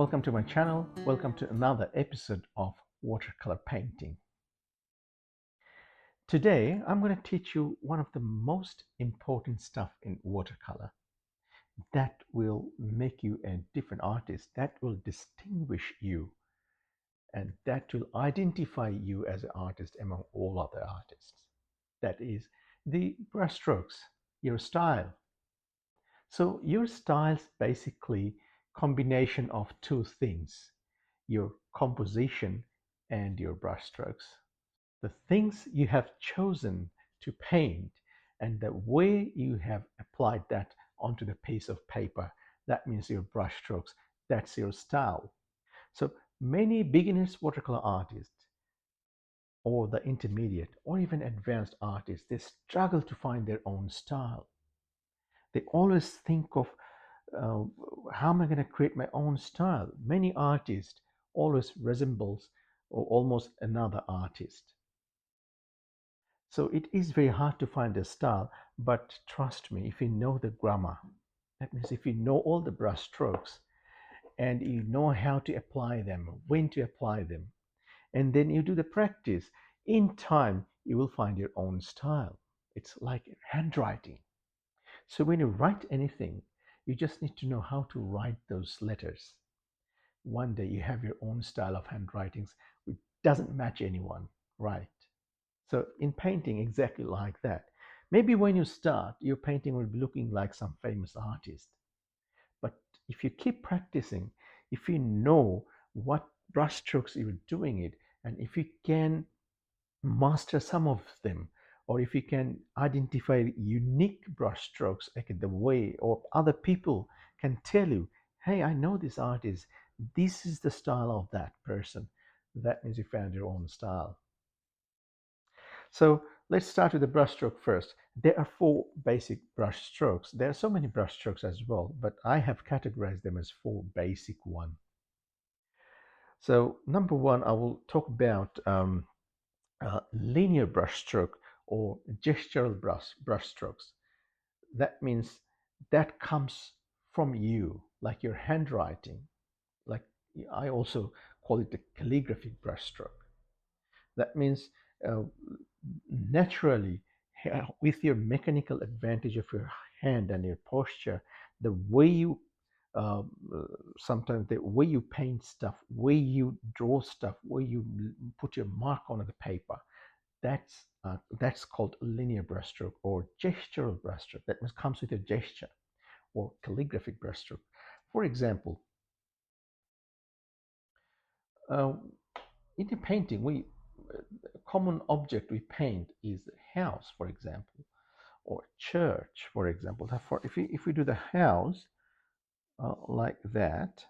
Welcome to my channel. Welcome to another episode of watercolor painting. Today, I'm going to teach you one of the most important stuff in watercolor that will make you a different artist, that will distinguish you, and that will identify you as an artist among all other artists. That is the brushstrokes, your style. So your style is basically combination of two things: your composition and your brushstrokes. The things you have chosen to paint and the way you have applied that onto the piece of paper, that means your brushstrokes, that's your style. So many beginners watercolor artists or the intermediate or even advanced artists, they struggle to find their own style. They always think of uh, how am I going to create my own style? Many artists always resembles or almost another artist. So it is very hard to find a style, but trust me, if you know the grammar, that means if you know all the brush strokes and you know how to apply them, when to apply them, and then you do the practice, in time you will find your own style. It's like handwriting. So when you write anything, you just need to know how to write those letters. One day you have your own style of handwritings which doesn't match anyone, right? So in painting, exactly like that. Maybe when you start, your painting will be looking like some famous artist. But if you keep practicing, if you know what brushstrokes you're doing it, and if you can master some of them, or if you can identify unique brushstrokes, like the way or other people can tell you, hey, I know this artist, this is the style of that person, that means you found your own style. So let's start with the brushstroke first. There are four basic brush strokes. There are so many brush strokes as well, but I have categorized them as four basic ones. So number one, I will talk about linear brushstroke or gestural brush strokes. That means that comes from you, like your handwriting. Like I also call it the calligraphic brushstroke. That means uh, naturally, with your mechanical advantage of your hand and your posture, the way you sometimes the way you paint stuff, way you draw stuff, way you put your mark on the paper, that's called linear brushstroke or gestural brushstroke. That means comes with a gesture, or calligraphic brushstroke. For example, uh, in the painting, a common object we paint is a house, for example, or church, for example. Therefore, if we do the house like that,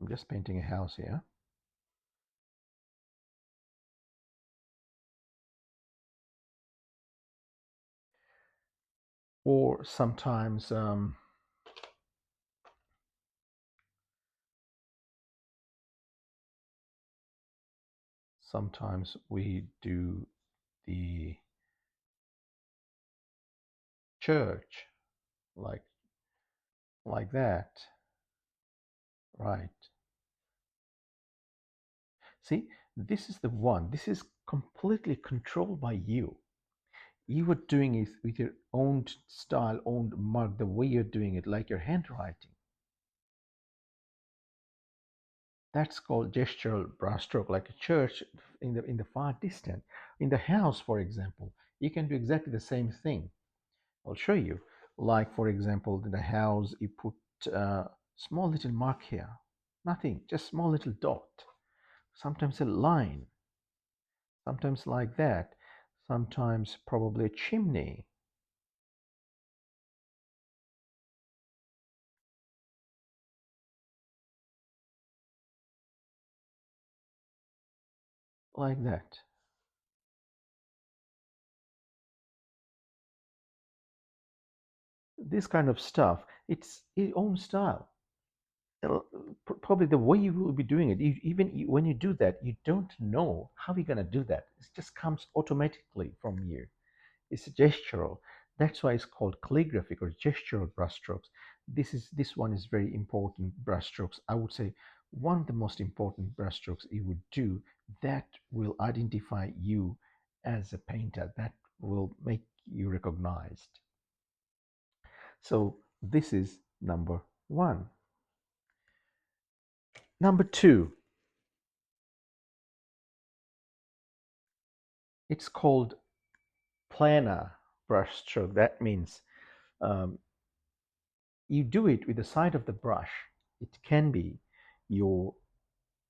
I'm just painting a house here. Or sometimes sometimes we do the church like that, right? See, this is the one. This is completely controlled by you. You are doing it with your own style, own mark, the way you're doing it, like your handwriting. That's called gestural brushstroke, like a church in the far distant. In the house, for example, you can do exactly the same thing. I'll show you. Like for example, in the house, you put a small little mark here, nothing, just small little dot. Sometimes a line, sometimes like that, sometimes probably a chimney, like that. This kind of stuff, it's its own style. Probably the way you will be doing it, when you do that, you don't know how you're going to do that. It just comes automatically from you. It's gestural. That's why it's called calligraphic or gestural brushstrokes. This one is very important brushstrokes. I would say one of the most important brushstrokes you would do that will identify you as a painter, that will make you recognized. So this is number one. Number two, it's called planar brushstroke. That means um, you do it with the side of the brush. It can be your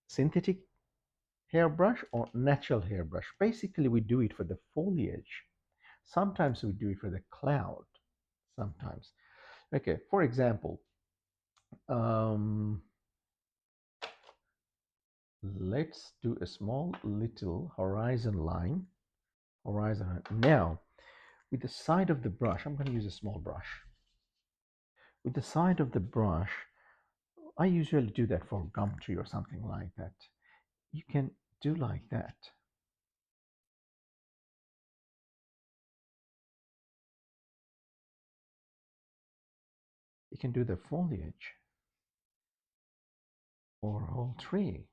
synthetic hairbrush or natural hairbrush. Basically, we do it for the foliage. Sometimes we do it for the cloud. Sometimes. Okay, for example, um, let's do a small little horizon line. Horizon line. Now, with the side of the brush, I'm going to use a small brush. With the side of the brush, I usually do that for gum tree or something like that. You can do like that. You can do the foliage or a whole tree.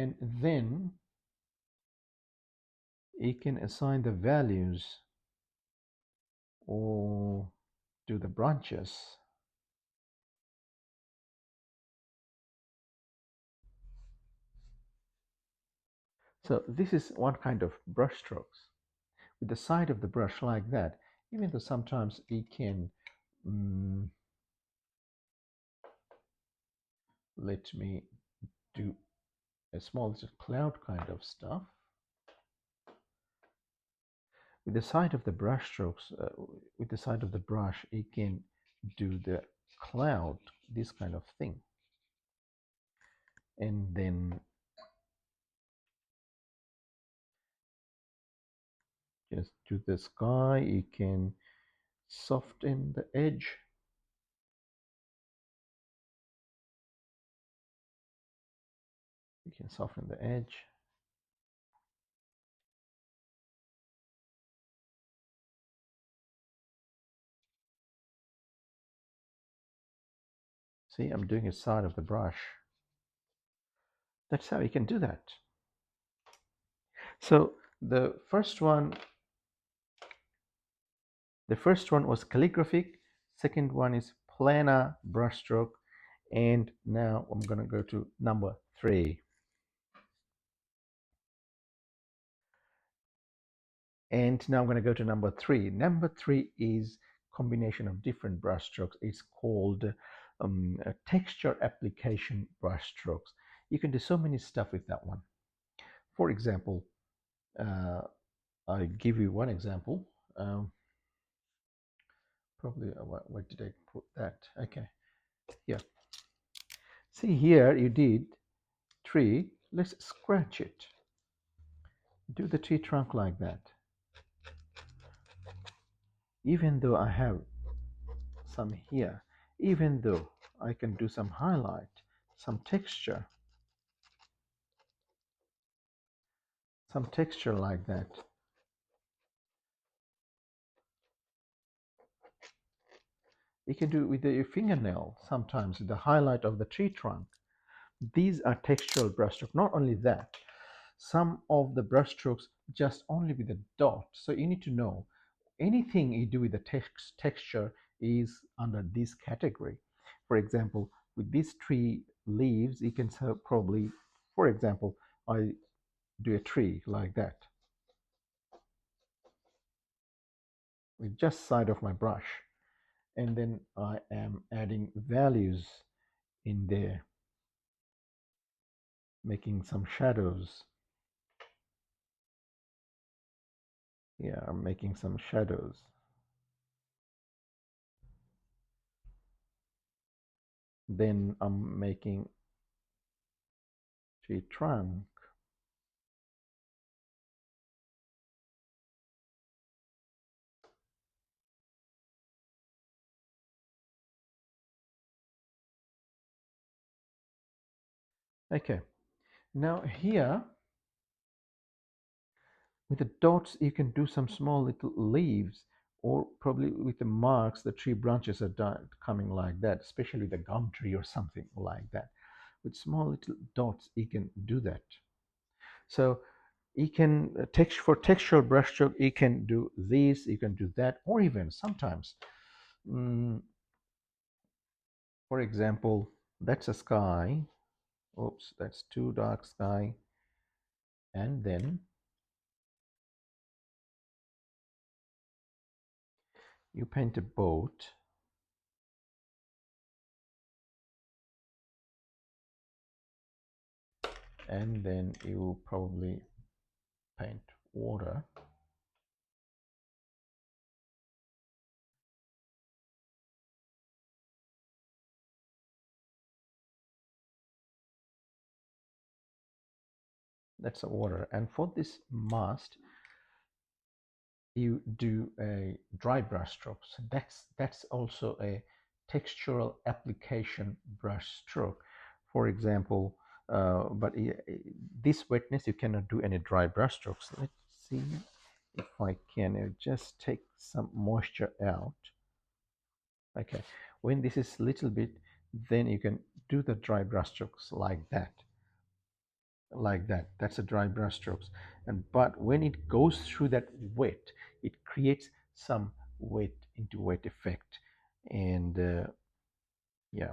And then you can assign the values or do the branches. So this is one kind of brush strokes. With the side of the brush like that, even though sometimes it can, let me do a small little cloud kind of stuff. With the side of the brush strokes, with the side of the brush, it can do the cloud, this kind of thing. And then just do the sky, you can soften the edge. You can soften the edge. See, I'm doing a side of the brush. That's how you can do that. So the first one was calligraphic. Second one is planar brushstroke. And now I'm going to go to number 3. And now I'm going to go to number 3. Number 3 is combination of different brushstrokes. It's called texture application brushstrokes. You can do so many stuff with that one. For example, I'll give you one example. Probably, where did I put that? Okay, yeah. See here, you did tree. Let's scratch it. Do the tree trunk like that. Even though I have some here, even though I can do some highlight, some texture like that. You can do it with your fingernail sometimes, the highlight of the tree trunk. These are textural brushstrokes. Not only that, some of the brushstrokes just only with a dot. So you need to know anything you do with the texture is under this category. For example, with these tree leaves, you can probably, for example, I do a tree like that with just side of my brush, and then I am adding values in there, making some shadows. Yeah, I'm making some shadows. Then I'm making tree trunk. Okay, now here with the dots you can do some small little leaves, or probably with the marks the tree branches are coming like that, especially the gum tree or something like that. With small little dots you can do that. So you can for textural brushstroke you can do this, you can do that, or even sometimes mm, for example, that's a sky. Oops, that's too dark sky. And then you paint a boat, and then you probably paint water. That's a water. And for this mast, you do a dry brush stroke. So that's also a textural application brush stroke. For example, but this wetness you cannot do any dry brush strokes. Let's see if I can just take some moisture out. Okay, when this is little bit, then you can do the dry brush strokes like that, that's a dry brush strokes. And but when it goes through that wet, it creates some wet into wet effect. And yeah,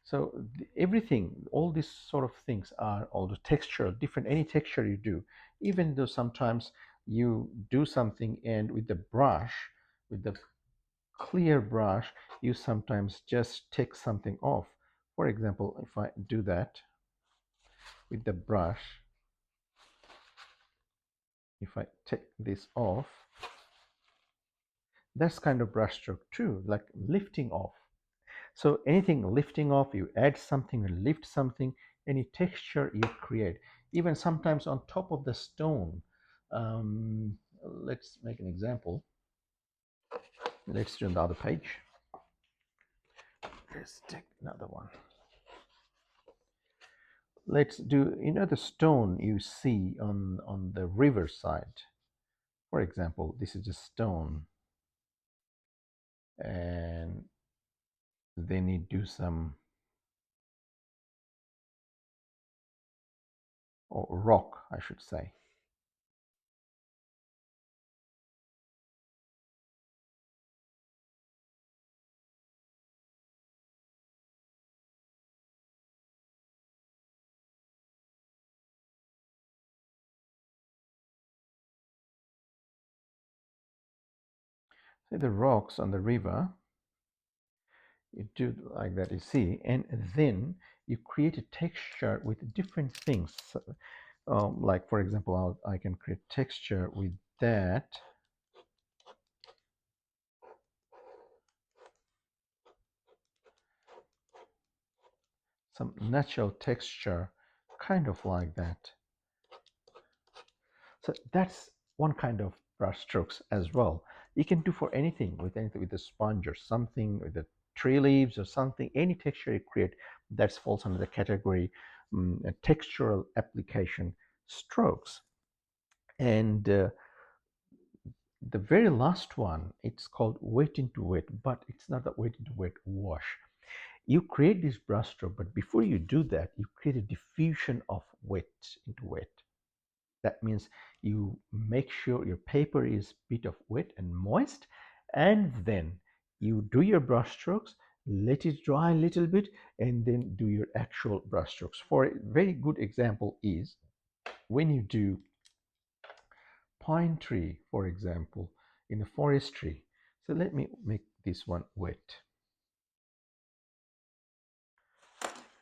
so everything, all these sort of things are all the texture different, any texture you do, even though sometimes you do something and with the brush, with the clear brush, you sometimes just take something off. For example, if I do that with the brush, if I take this off, that's kind of brushstroke too, like lifting off. So anything lifting off, you add something, you lift something, any texture you create, even sometimes on top of the stone. Let's make an example. Let's do another page. Let's take another one. Let's do, the stone you see on the riverside. For example, this is a stone, and then you do some, or rock, I should say. Say the rocks on the river, you do like that, you see, and then you create a texture with different things. Like for example, I can create texture with that. Some natural texture, kind of like that. So that's one kind of brush strokes as well. You can do for anything, with a sponge or something, with the tree leaves or something, any texture you create, that falls under the category textural application strokes. And the very last one, it's called wet into wet, but it's not a wet into wet wash. You create this brush stroke, but before you do that, you create a diffusion of wet into wet. That means you make sure your paper is bit of wet and moist, and then you do your brush strokes, let it dry a little bit, and then do your actual brush strokes. For a very good example is when you do pine tree, for example, in the forestry. So let me make this one wet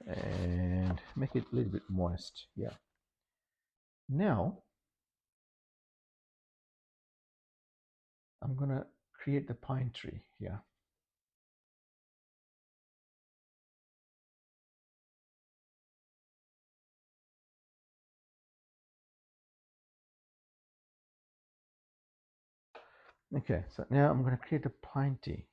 and make it a little bit moist. Yeah. Now I'm gonna create the pine tree. Yeah. Okay, so now I'm going to create a plenty.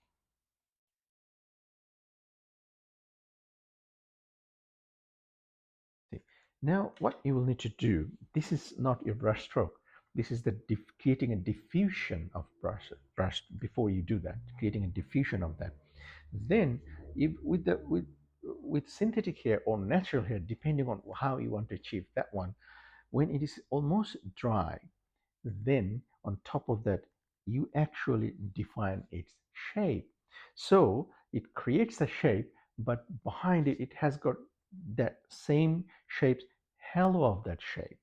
See, now what you will need to do, this is not your brush stroke. This is the creating a diffusion of brush before you do that, creating a diffusion of that. Then if with synthetic hair or natural hair, depending on how you want to achieve that one, when it is almost dry, then on top of that, you actually define its shape. So it creates a shape, but behind it, it has got that same shape, halo of that shape.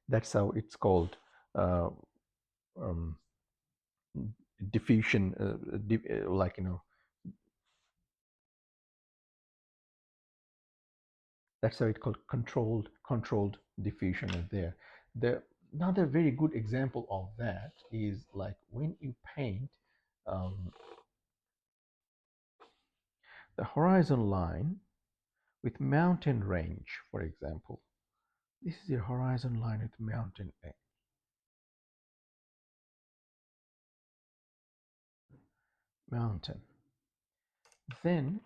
That's how it's called uh, um, diffusion, like, that's how it's called controlled diffusion is there. The another very good example of that is like when you paint um, the horizon line with mountain range, for example. This is your horizon line with mountain. Then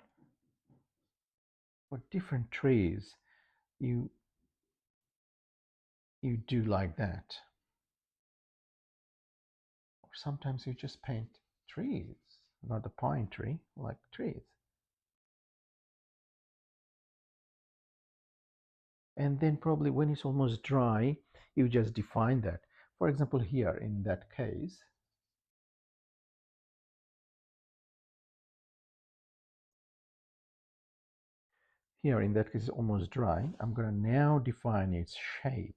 for different trees, you you do like that. Or sometimes you just paint trees, not a pine tree, like trees. And then probably when it's almost dry, you just define that. For example, here in that case, it's almost dry. I'm going to now define its shape.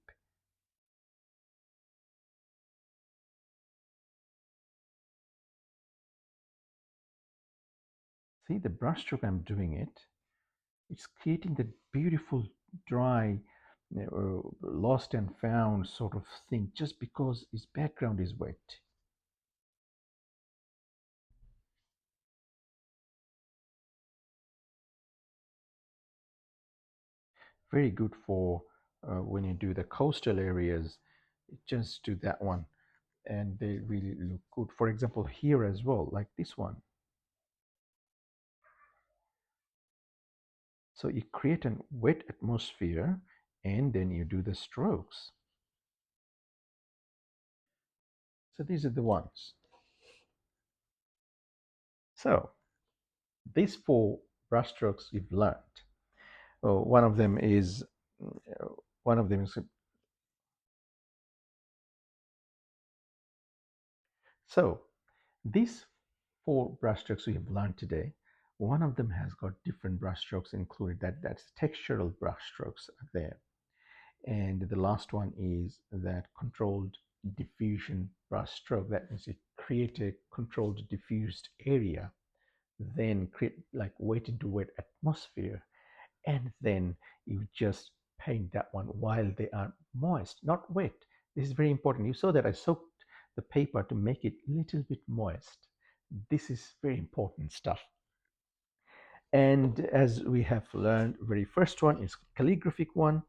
See the brushstroke I'm doing it. It's creating that beautiful dry, lost and found sort of thing just because its background is wet. Very good for when you do the coastal areas. Just do that one, and they really look good. For example, here as well, like this one. So you create a wet atmosphere, and then you do the strokes. So these are the ones. So these four brushstrokes you've learned. Oh, one of them is so these four brushstrokes we have learned today. One of them has got different brushstrokes included. That's textural brushstrokes there, and the last one is that controlled diffusion brushstroke. That means you create a controlled diffused area, then create like wet into wet atmosphere, and then you just paint that one while they are moist, not wet. This is very important. You saw that I soaked the paper to make it a little bit moist. This is very important stuff. And as we have learned, very first one is calligraphic one,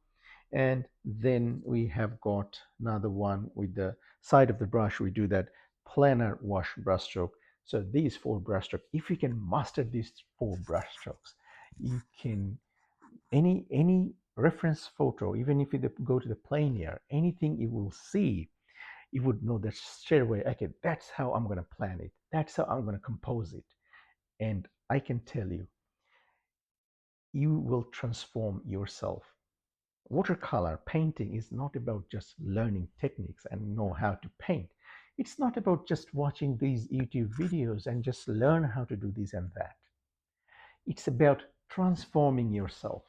and then we have got another one with the side of the brush. We do that planar wash brushstroke. So these four brushstrokes, if you can master these four brushstrokes, you can any reference photo, even if you go to the plein air, anything you will see, you would know that straight away. Okay, that's how I'm going to plan it. That's how I'm going to compose it. And I can tell you, you will transform yourself. Watercolor painting is not about just learning techniques and know how to paint. It's not about just watching these YouTube videos and just learn how to do this and that. It's about transforming yourself.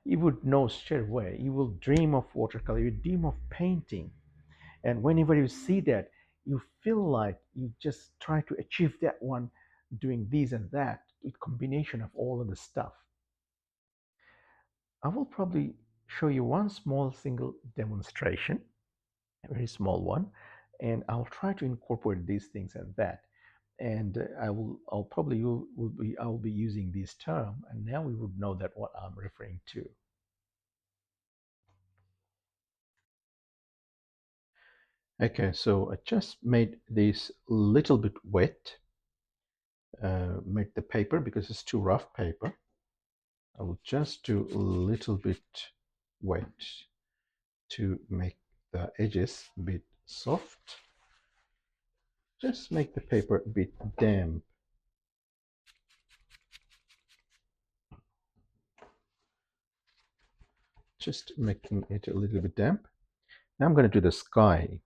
You would know straight away. You will dream of watercolor, you dream of painting. And whenever you see that, you feel like you just try to achieve that one doing this and that, a combination of all of the stuff. I will probably show you one small single demonstration, a very small one, and I'll try to incorporate these things and that. And I'll probably I'll be using this term, and now we would know that what I'm referring to. Okay, so I just made this little bit wet, made the paper because it's too rough paper. I will just do a little bit wet to make the edges a bit soft. Just make the paper a bit damp. Just making it a little bit damp. Now I'm going to do the sky.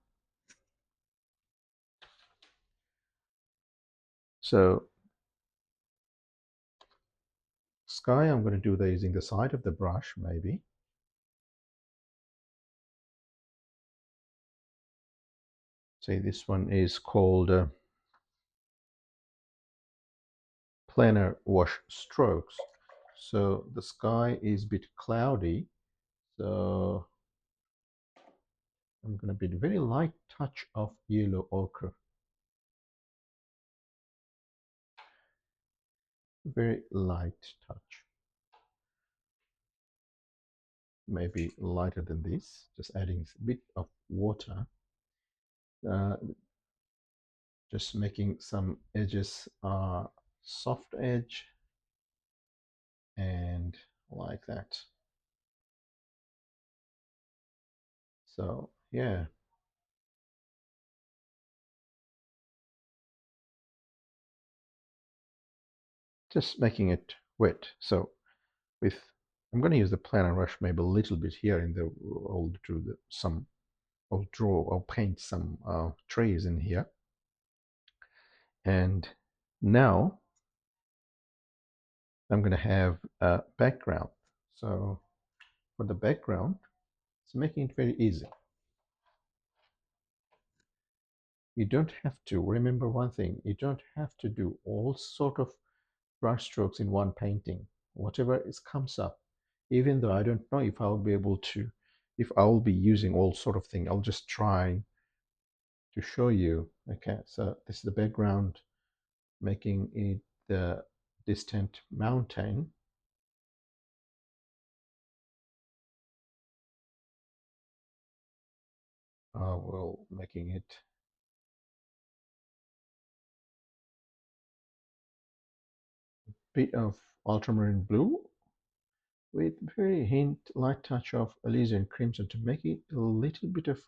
So sky, I'm going to do that using the side of the brush, maybe. Say this one is called planar wash strokes. So the sky is a bit cloudy. So I'm going to be a very light touch of yellow ochre. Very light touch. Maybe lighter than this. Just adding a bit of water. Uh, just making some edges soft edge and like that. So yeah, just making it wet. So with I'm going to use the planar brush maybe a little bit here in the I'll draw I'll paint some trees in here. And now I'm going to have a background. So for the background, it's making it very easy. You don't have to remember one thing. You don't have to do all sort of brush strokes in one painting. Whatever comes up, even though I don't know if I'll be able to, if I'll be using all sort of thing, I'll just try to show you. Okay, so this is the background, making it the distant mountain. Well, making it a bit of ultramarine blue with very hint light touch of alizarin crimson to make it a little bit of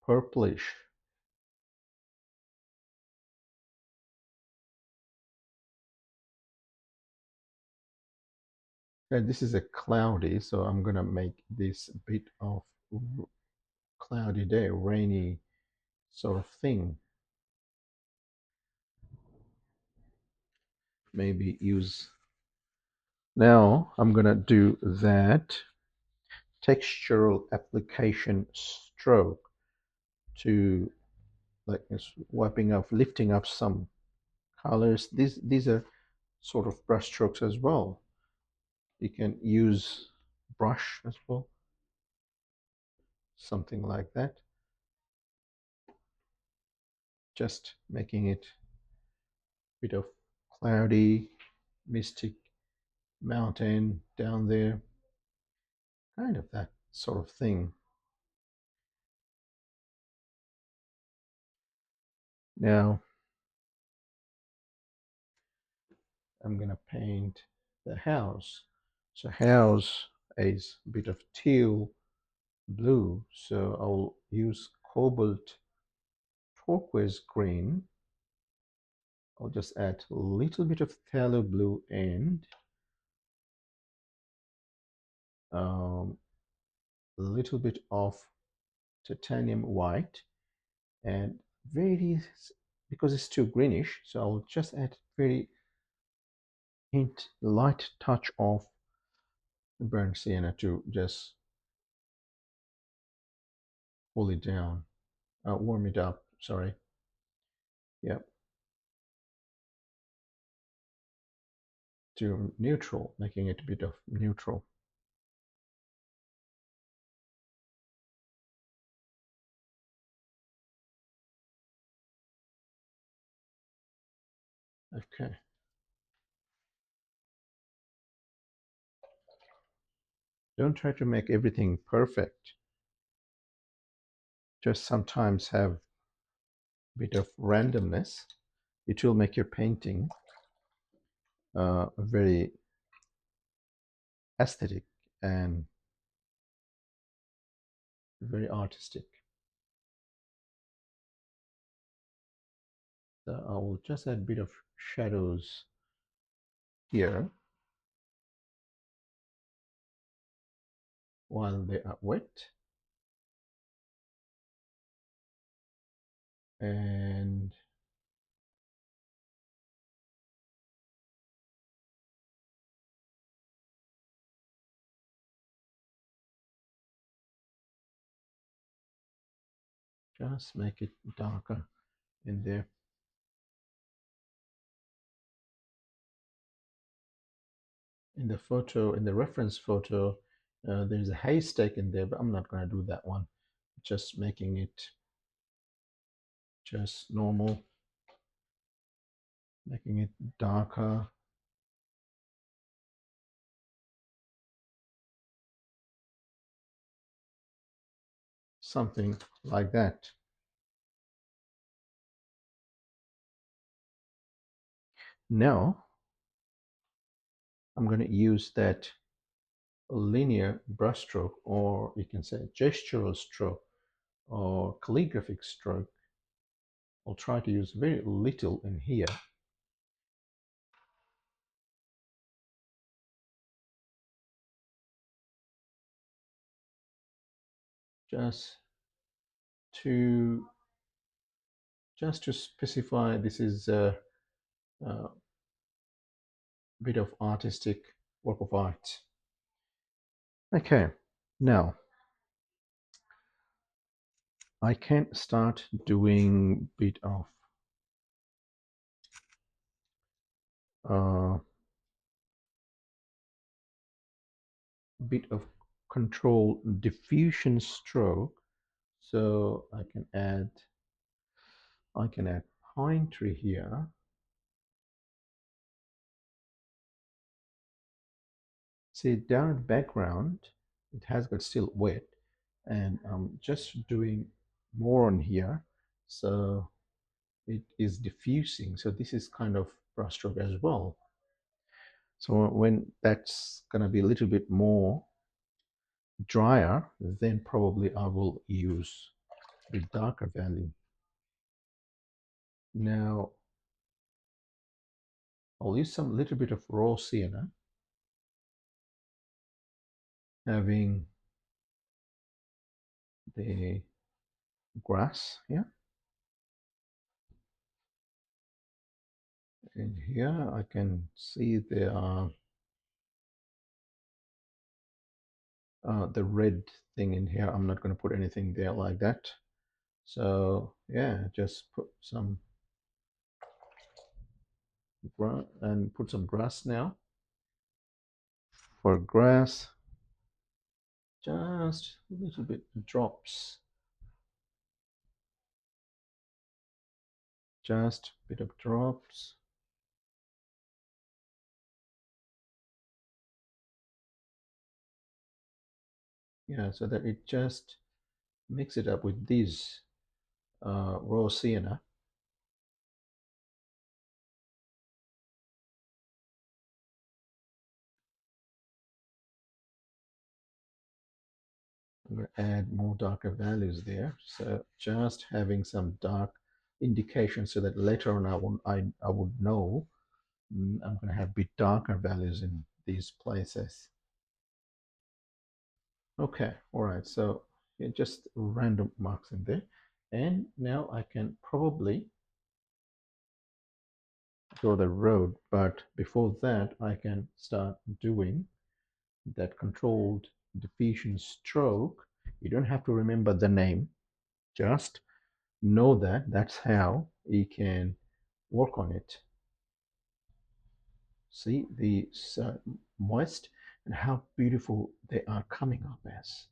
purplish. And this is a cloudy, so I'm gonna make this a bit of cloudy day, rainy sort of thing. Maybe use. Now I'm gonna do that textural application stroke to like wiping up, lifting up some colors. These are sort of brush strokes as well. You can use brush as well, something like that. Just making it a bit of cloudy, mystic mountain down there, kind of that sort of thing. Now I'm gonna paint the house. So house is a bit of teal blue, so I'll use cobalt turquoise green. I'll just add a little bit of phthalo blue and a little bit of titanium white, and very, because it's too greenish, so I'll just add very hint light touch of burnt sienna to just cool it down, warm it up, sorry. Yep, to neutral, making it a bit of neutral. Okay. Don't try to make everything perfect. just sometimes have a bit of randomness. It will make your painting very aesthetic and very artistic. So I will just add a bit of shadows here while they are wet, and just make it darker in there. In the photo, in the reference photo, there's a haystack in there, but I'm not going to do that one. Just making it just normal, making it darker. Something like that. Now I'm going to use that linear brushstroke, or you can say gestural stroke or calligraphic stroke. I'll try to use very little in here. Just to specify this is a bit of artistic work of art. Okay, now I can start doing bit of uh, control diffusion stroke. So I can add pine tree here. See down in the background, it has got still wet, and I'm just doing more on here, so it is diffusing. So this is kind of brushstroke as well. So when that's gonna be a little bit more drier, then probably I will use the darker value. Now I'll use some little bit of raw sienna, having the grass here. And here I can see there are the red thing in here. I'm not going to put anything there like that. So yeah, just put some and put some grass now. For grass, just a little bit drops. Just a bit of drops. Yeah, so that it just mix it up with these raw sienna. I'm going to add more darker values there. So just having some dark indication so that later on I would know I'm going to have a bit darker values in these places. Okay, all right, so yeah, just random marks in there. And now I can probably draw the road, but before that I can start doing that controlled diffusion stroke. You don't have to remember the name, just know that that's how you can work on it. See the moist and how beautiful they are coming up as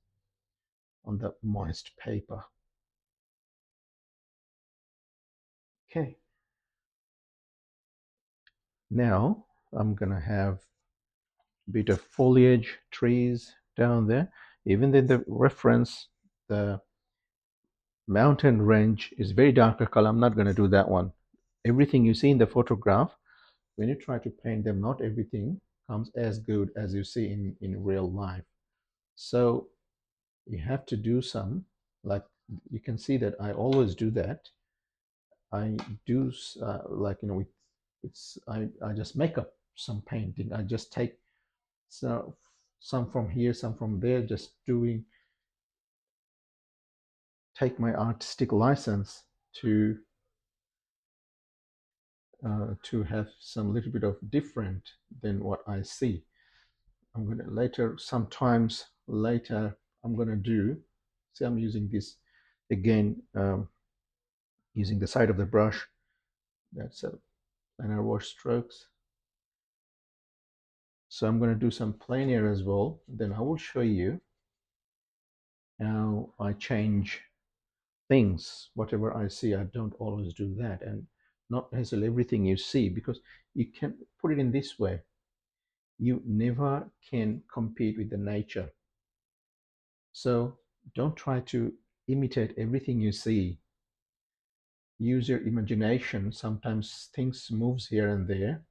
on the moist paper. Okay, now I'm gonna have a bit of foliage, trees down there. Even in the reference, the Mountain range is very darker color. I'm not going to do that one. Everything you see in the photograph, when you try to paint them, not everything comes as good as you see in real life. So you have to do some, like you can see that I always do that. I do like, you know, it's I just make up some painting. I just take so some from here, some from there, just doing, take my artistic license to have some little bit of different than what I see. I'm gonna later, sometimes later, I'm gonna do, see, I'm using this again, using the side of the brush. That's a planar wash strokes. So I'm gonna do some plein air as well. Then I will show you how I change things. Whatever I see, I don't always do that, and not necessarily everything you see, because you can put it in this way. You never can compete with the nature. So don't try to imitate everything you see. Use your imagination. Sometimes things moves here and there.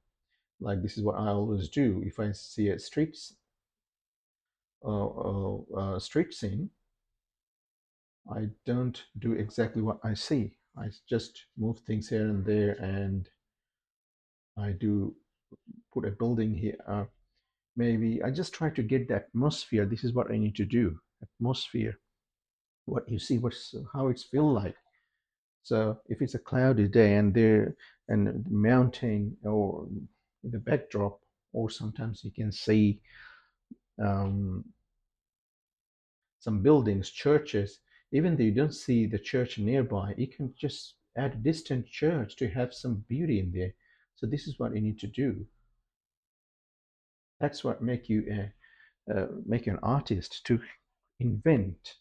Like this is what I always do. If I see a street scene, I don't do exactly what I see. I just move things here and there, and I do put a building here. Maybe I just try to get the atmosphere. This is what I need to do. Atmosphere. What you see, what's how it's feel like. So if it's a cloudy day and there and the mountain or the backdrop, or sometimes you can see um, some buildings, churches, even though you don't see the church nearby, you can just add a distant church to have some beauty in there. So this is what you need to do. That's what make you an artist, to invent.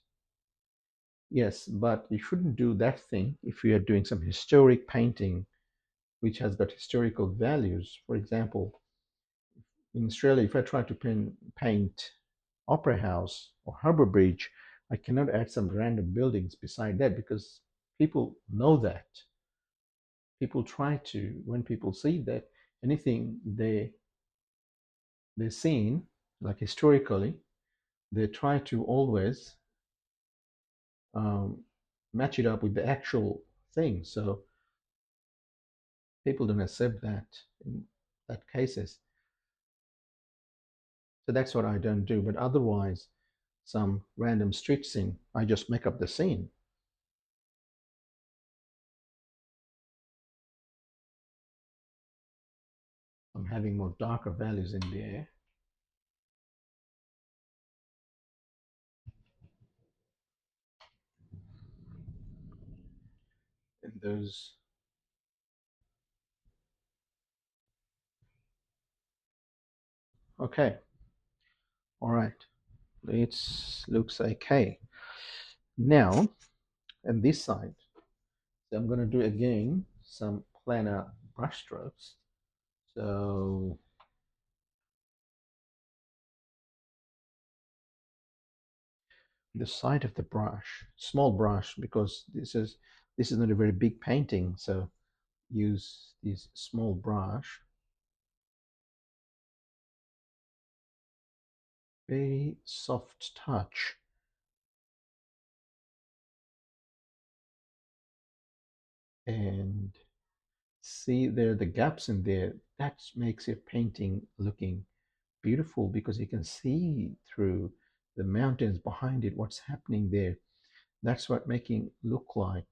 Yes, but you shouldn't do that thing if you are doing some historic painting which has got historical values. For example, in Australia, if I try to paint Opera House or Harbour Bridge, I cannot add some random buildings beside that, because people know that. People try to, when people see that, anything they're seeing, like historically, they try to always um, match it up with the actual thing. So people don't accept that in that cases. So that's what I don't do. But otherwise, some random street scene, I just make up the scene. I'm having more darker values in there. And those, okay, all right. It looks okay. Now, on this side, so I'm going to do again some planar brush strokes. So the side of the brush, small brush, because this is not a very big painting, so use this small brush. Very soft touch. And see there the gaps in there, that makes your painting looking beautiful, because you can see through the mountains behind it what's happening there. That's what making look like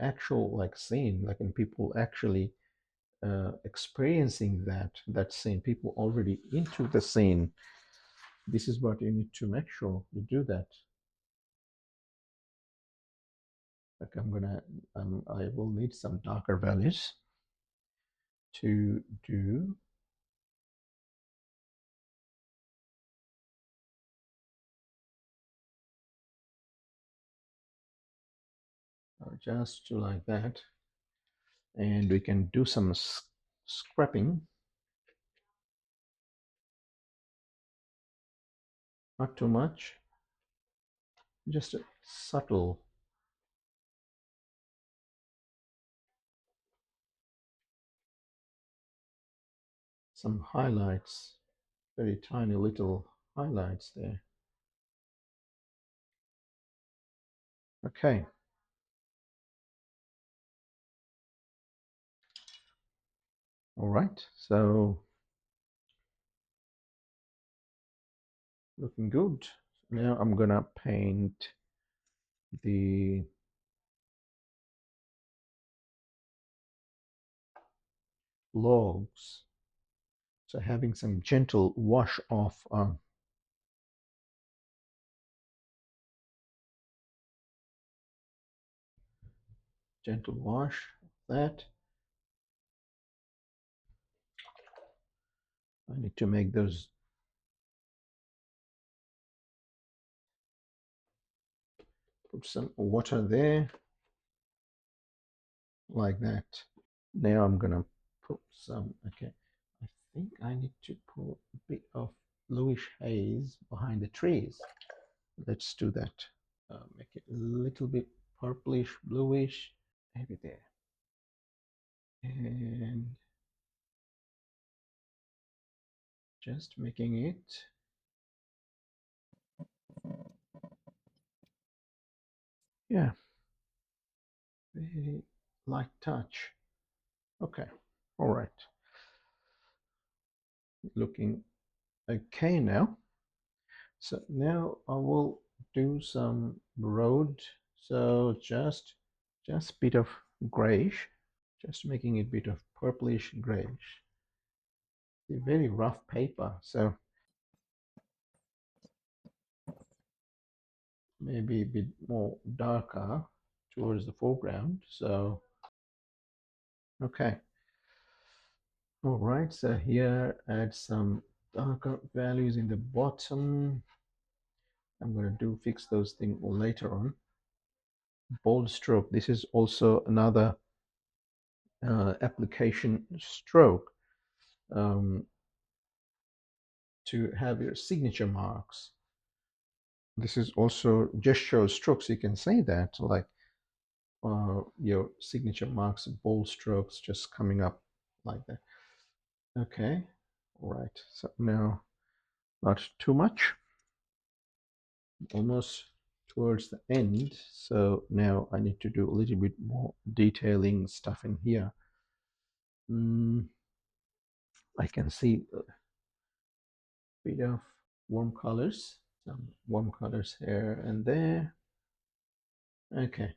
actual, like scene, like, in people actually experiencing that scene, people already into the scene. This is what you need to make sure you do that. Like I will need some darker values to do. Just like that, and we can do some scrapping. not too much, just a subtle. Some highlights, very tiny little highlights there. Okay. All right. So looking good. Now I'm gonna paint the logs. So having some gentle wash off. Gentle wash of that. I need to make those. Put some water there, like that. Now I'm gonna put some. Okay, I think I need to put a bit of bluish haze behind the trees. Let's do that. Make it a little bit purplish, bluish, maybe there. And just making it. Yeah, very light touch. Okay, all right. Looking okay now. So now I will do some road. So just bit of grayish, just making it a bit of purplish grayish. A very rough paper, so maybe a bit more darker towards the foreground. So okay. All right, so here add some darker values in the bottom. I'm going to fix those things later on. Bold stroke. This is also another application stroke to have your signature marks. This is also gesture strokes. You can say that like your signature marks, bold strokes just coming up like that. Okay, all right. So now not too much. Almost towards the end. So now I need to do a little bit more detailing stuff in here. I can see a bit of warm colors, some warm colors here and there. Okay.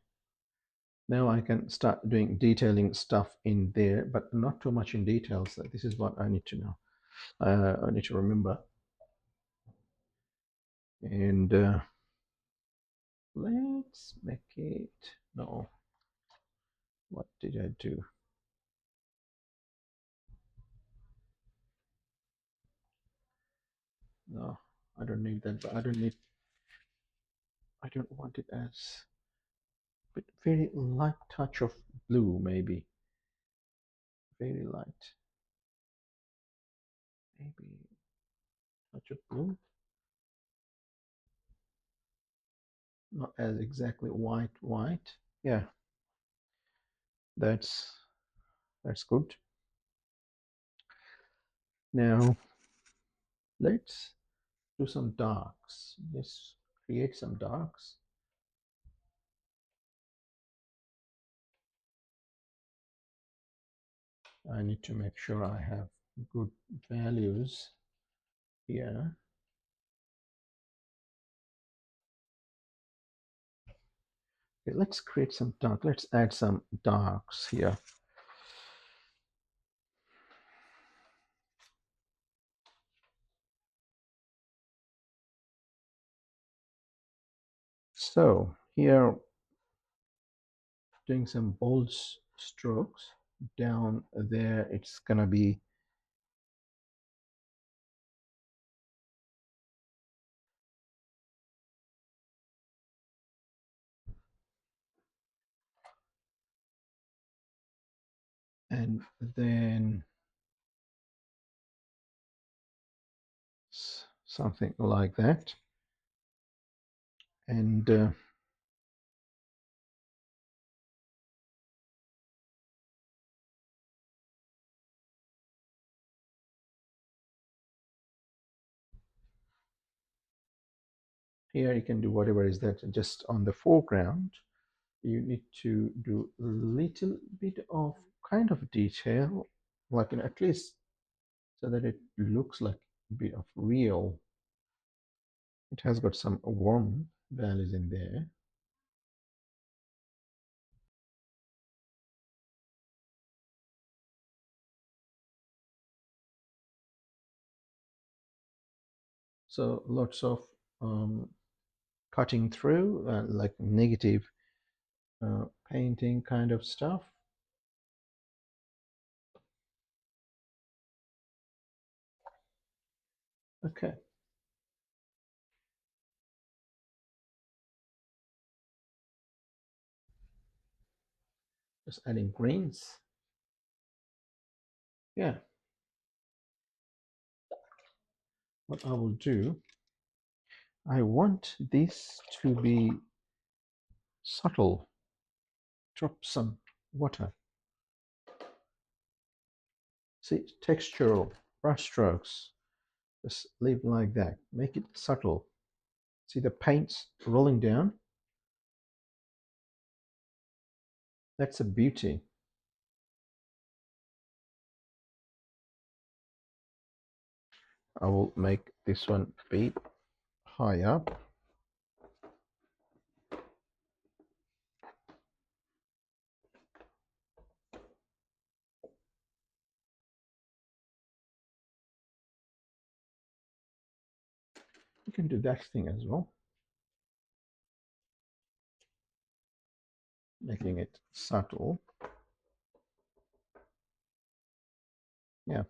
Now I can start doing detailing stuff in there, but not too much in details. So this is what I need to know. I need to remember. And let's make it, no, what did I do? No, I don't need that, but I don't want it as, but very light touch of blue, maybe. Very light. Maybe touch of blue. Not as exactly white. Yeah, that's good. Now let's do some darks. Let's create some darks. I need to make sure I have good values here. Okay, let's create some dark. Let's add some darks here. So here, doing some bold strokes down there. It's gonna be and then something like that. And here you can do whatever is that. Just on the foreground, you need to do a little bit of kind of detail, like at least so that it looks like a bit of real. It has got some warm values in there. So lots of cutting through, like negative painting kind of stuff. Okay. Just adding greens. Yeah. What I will do, I want this to be subtle. Drop some water. See, textural brushstrokes. Just leave it like that. Make it subtle. See the paints rolling down? That's a beauty. I will make this one be high up. You can do that thing as well. Making it subtle. Yeah.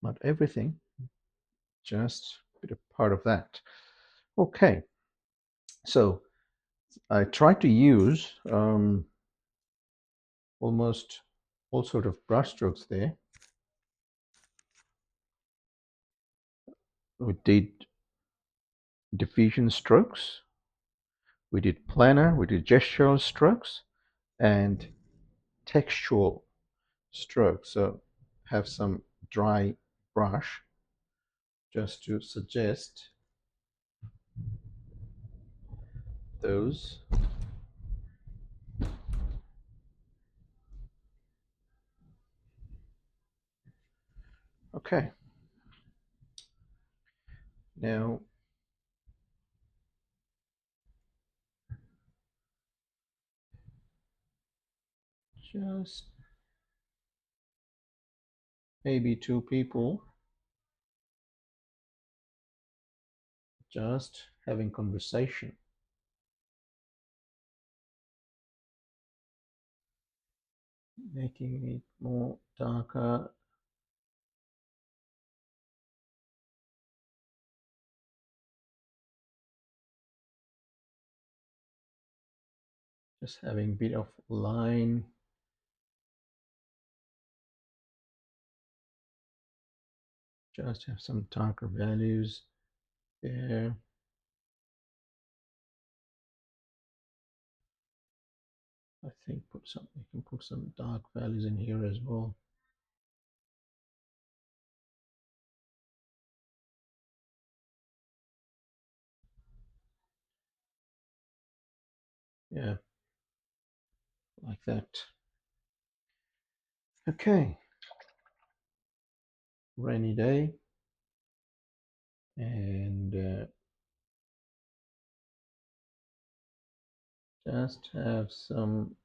Not everything, just a bit of part of that. Okay. So I tried to use almost all sort of brush strokes there. We did diffusion strokes, we did planar, we did gestural strokes, and textual strokes. So have some dry brush just to suggest those. Okay. Now just maybe two people just having conversation. Making it more darker. Just having a bit of line. Just have some darker values there. I think you can put some dark values in here as well. Yeah, like that. Okay. Rainy day. And just have some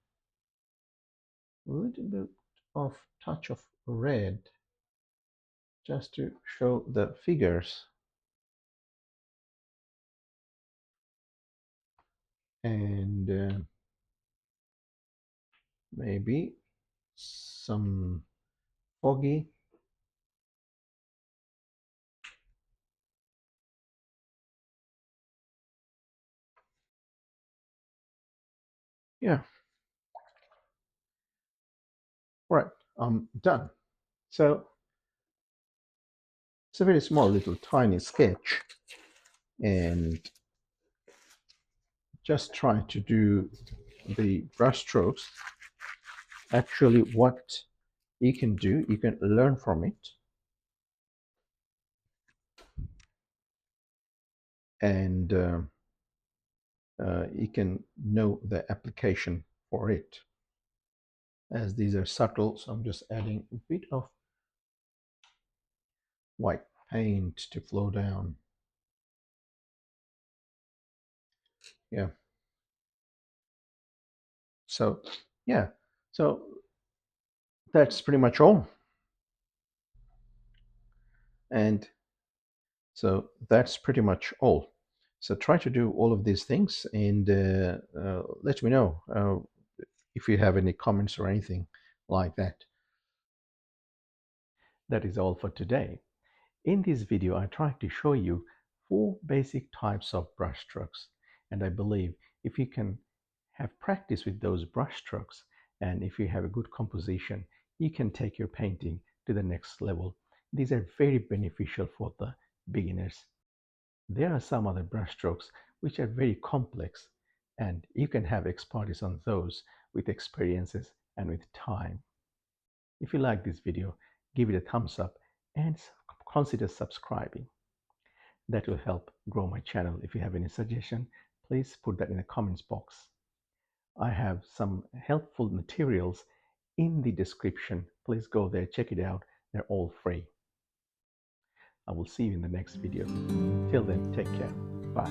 little bit of touch of red just to show the figures. And maybe some foggy. Yeah. Right, I'm done. So it's a very small little tiny sketch, and just try to do the brush strokes. Actually, what you can do, you can learn from it, and you can know the application for it. As these are subtle, so I'm just adding a bit of white paint to flow down. Yeah. So, yeah. So that's pretty much all. And so that's pretty much all. So try to do all of these things, and let me know if you have any comments or anything like that. That is all for today. In this video, I tried to show you 4 basic types of brush strokes, and I believe if you can have practice with those brush strokes, and if you have a good composition, you can take your painting to the next level. These are very beneficial for the beginners. There are some other brush strokes which are very complex, and you can have expertise on those with experiences and with time. If you like this video, give it a thumbs up and consider subscribing. That will help grow my channel. If you have any suggestion, please put that in the comments box. I have some helpful materials in the description. Please go there, check it out. They're all free. I will see you in the next video. Till then, take care. Bye.